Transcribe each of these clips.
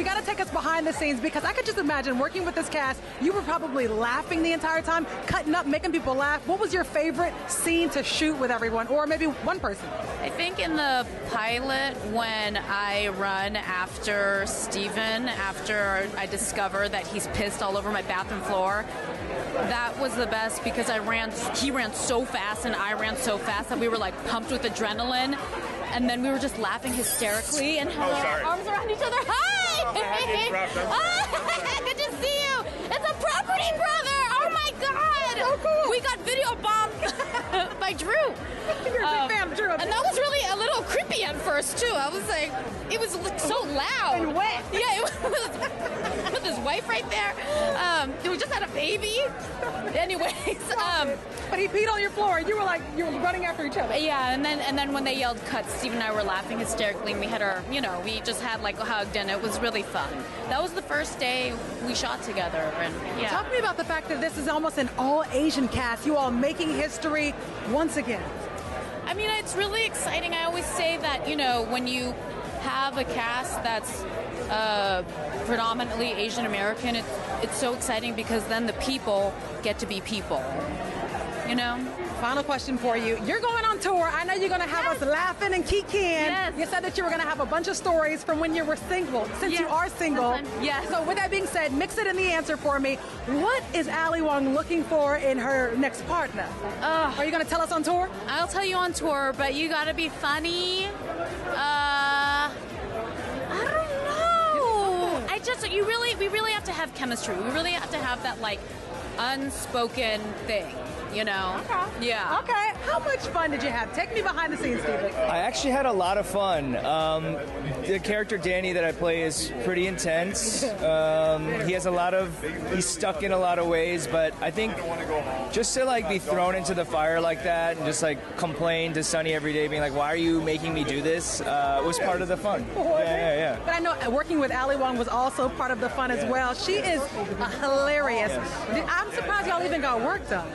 you got to take us behind the scenes, because I could just imagine working with this cast. You were probably laughing the entire time, cutting up, making people laugh. What was your favorite scene to shoot with everyone, or maybe one person? I think in the pilot, when I run after Steven, after I discover that he's pissed all over my bathroom floor, that was the best, because he ran so fast and I ran so fast that we were like pumped with adrenaline, and then we were just laughing hysterically and had our arms around each other. Hi! Good to see you! It's a property brother! Oh my god! So cool. We got video bombed by Drew. You're a big fan of Drew. And that was really a little creepy at first too. I was like, it was so loud. And wet. Yeah, it was with his wife right there. We just had a baby. Anyways, but he peed on your floor, and you were running after each other. yeah, and then when they yelled cut, Steve and I were laughing hysterically, and we had we just had like a hugged, and it was really fun. That was the first day we shot together, and yeah. Talk to me about the fact that this is almost an all-Asian cast. You all making history once again. I mean, it's really exciting. I always say that, when you have a cast that's predominantly Asian American, it's so exciting, because then the people get to be people. Final question for you. You're going on tour. I know you're going to have us laughing and kikiing. Yes. You said that you were going to have a bunch of stories from when you were single, since you are single. Yes. So with that being said, mix it in the answer for me. What is Ali Wong looking for in her next partner? Are you going to tell us on tour? I'll tell you on tour, but you got to be funny. I don't know. We really have to have chemistry. We really have to have that like unspoken thing. Okay. Yeah. Okay. How much fun did you have? Take me behind the scenes, Steven. I actually had a lot of fun. The character Danny that I play is pretty intense. He's stuck in a lot of ways, but I think just to like be thrown into the fire like that and just like complain to Sunny every day, being like, "Why are you making me do this?" Was part of the fun. Yeah. But I know working with Ali Wong was also part of the fun as well. She is hilarious. Yes. I'm surprised y'all even got work done.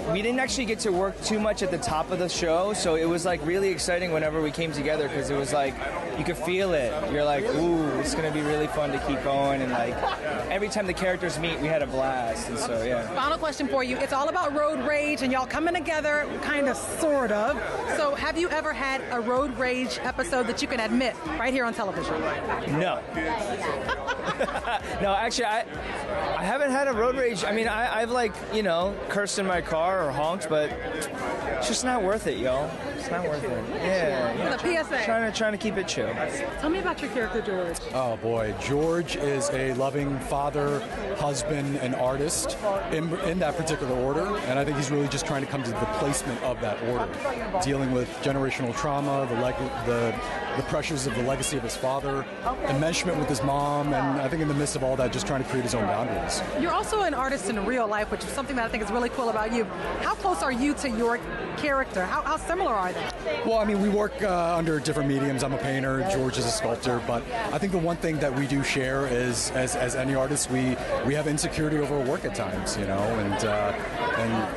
We didn't actually get to work too much at the top of the show, so it was like really exciting whenever we came together, because it was like you could feel it. You're like, ooh, it's gonna be really fun to keep going, and like every time the characters meet, we had a blast, and so yeah. Final question for you. It's all about road rage, and y'all coming together, kind of, sort of. So have you ever had a road rage episode that you can admit right here on television? No. No, actually, I haven't had a road rage. I mean, I've cursed in my car or honked, but it's just not worth it, y'all. It's not worth it. Yeah. The PSA. Trying to keep it chill. Tell me about your character, George. Oh boy, George is a loving father, husband, and artist in that particular order, and I think he's really just trying to come to the placement of that order, dealing with generational trauma, the pressures of the legacy of his father, enmeshment with his mom, and I think in the midst of all that, just trying to create his own boundaries. You're also an artist in real life, which is something that I think is really cool about you. How close are you to your character? How similar are they? Well, I mean, we work under different mediums. I'm a painter, George is a sculptor, but I think the one thing that we do share is, as any artist, we have insecurity over work at times, and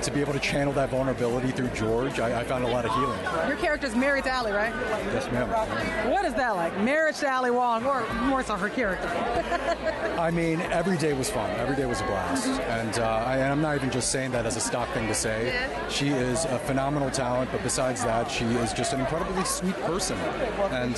to be able to channel that vulnerability through George, I found a lot of healing. Your character's married to Ali, right? Yes, ma'am. What is that like? Marriage to Ali Wong, or more so her character? I mean, every day was fun. Every day was a blast. And I'm not even just saying that as a stock thing to say. She is a phenomenal talent, but besides that, she is just an incredibly sweet person. And,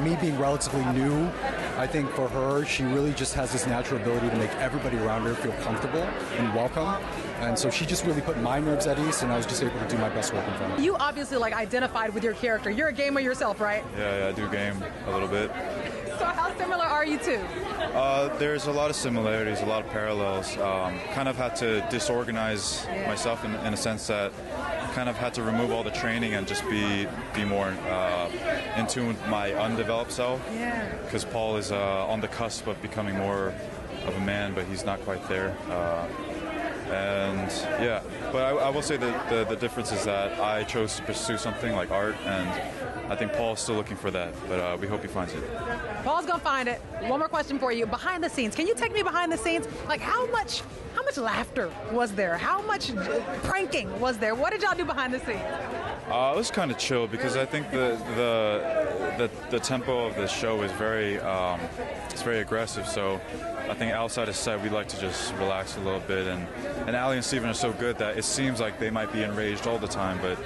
me being relatively new, I think for her, she really just has this natural ability to make everybody around her feel comfortable and welcome. And so she just really put my nerves at ease, and I was just able to do my best work in front of her. You obviously identified with your character. You're a gamer yourself, right? Yeah, I do game a little bit. So how similar are you two? There's a lot of similarities, a lot of parallels. Kind of had to disorganize myself in a sense that kind of had to remove all the training and just be more in tune with my undeveloped self. Yeah. Because Paul is on the cusp of becoming more of a man, but he's not quite there. But I will say that the difference is that I chose to pursue something like art, and I think Paul's still looking for that, but we hope he finds it. Paul's gonna find it. One more question for you. Behind the scenes, can you take me behind the scenes? Like how much laughter was there? How much pranking was there? What did y'all do behind the scenes? It was kind of chill because I think the tempo of the show is very it's very aggressive. So I think outside of set, we like to just relax a little bit. And Ali and Steven are so good that it seems like they might be enraged all the time, but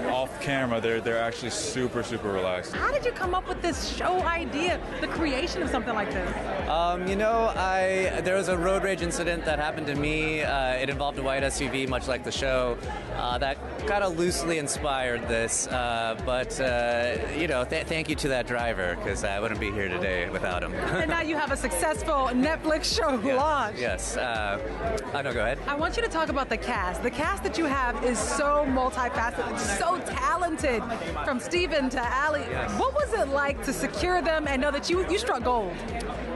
off camera, they're actually super relaxed. How did you come up with this show idea, the creation of something like this? There was a road rage incident that happened to me. It involved a white SUV, much like the show. That kind of loosely inspired this. Thank you to that driver, because I wouldn't be here today without him. And now you have a successful Netflix show launched. Yes. No, go ahead. I want you to talk about the cast. The cast that you have is so multifaceted, so talented, from Steven to Ali. Yes. What was it like to secure them and know that you struck gold?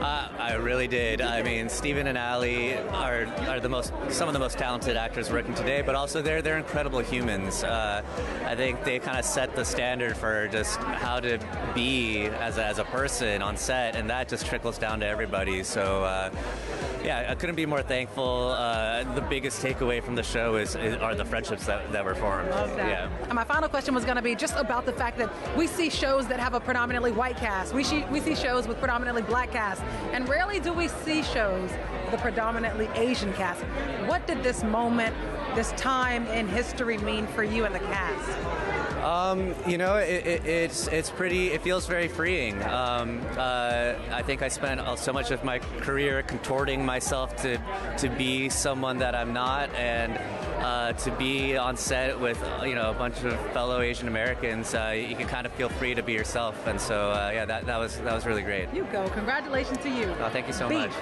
I really did. I mean, Steven and Ali are some of the most talented actors working today, but also they're incredible humans. I think they kind of set the standard for just how to be as a person on set, and that just trickles down to everybody. So, I couldn't be more thankful. The biggest takeaway from the show are the friendships that were formed. Love that. Yeah. And my final question was going to be just about the fact that we see shows that have a predominantly white cast. We see shows with predominantly black cast. And rarely do we see shows with a predominantly Asian cast. What did this moment, this time in history mean for you and the cast? It feels very freeing. I think I spent so much of my career contorting myself to be someone that I'm not, and to be on set with a bunch of fellow Asian Americans, you can kind of feel free to be yourself, and so that was really great. You go. Congratulations to you. Thank you so much.